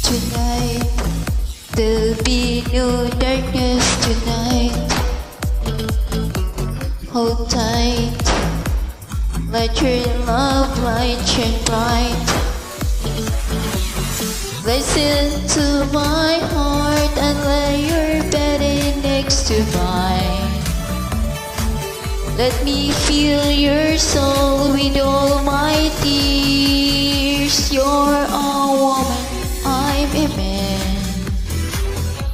tonight. There'll be no darkness tonight. Hold tight, let your love light shine bright. Listen to my heart and lay your bed in next to mine. Let me feel your soul with all my tears. You're a woman, I'm a man.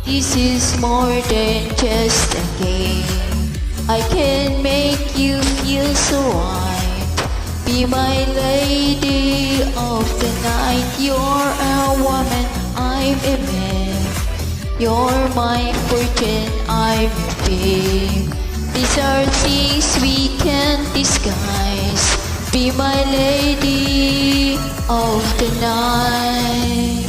This is more than just a game. I can make you feel so right. Be my lady of the night. You're a woman, I'm a man. You're my fortune, I'm a fame. These are things we can't disguise. Be my lady of the night.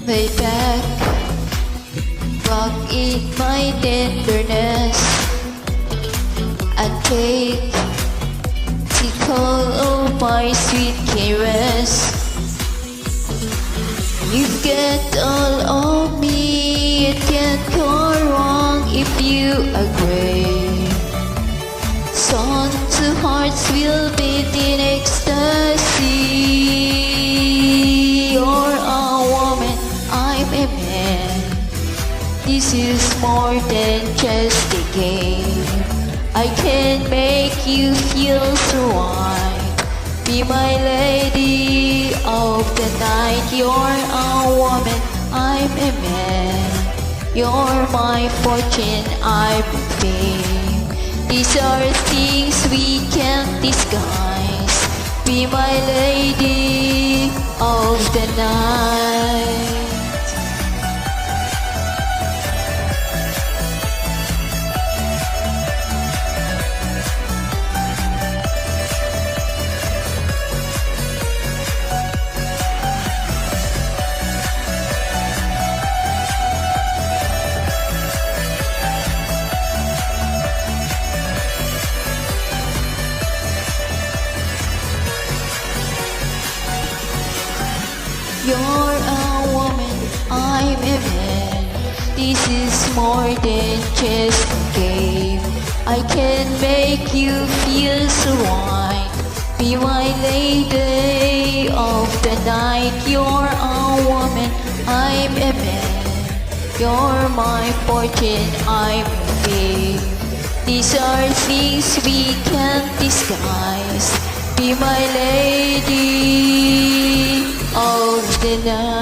Lay back, walk in my tenderness, and take tickle of my sweet caress. You've got all of me, it can't go wrong if you agree. Song to hearts will beat in ecstasy. You're a woman, I'm a man. This is more than just a game. I can make you feel so right. Be my lady of the night. You're a woman, I'm a man. You're my fortune, I'm a fame. These are things we can't disguise. Be my lady of the night. You're a woman, I'm a man. This is more than just a game. I can make you feel so right. Be my lady of the night. You're a woman, I'm a man. You're my fortune, I'm a fame. These are things we can't disguise. Be my lady of the night.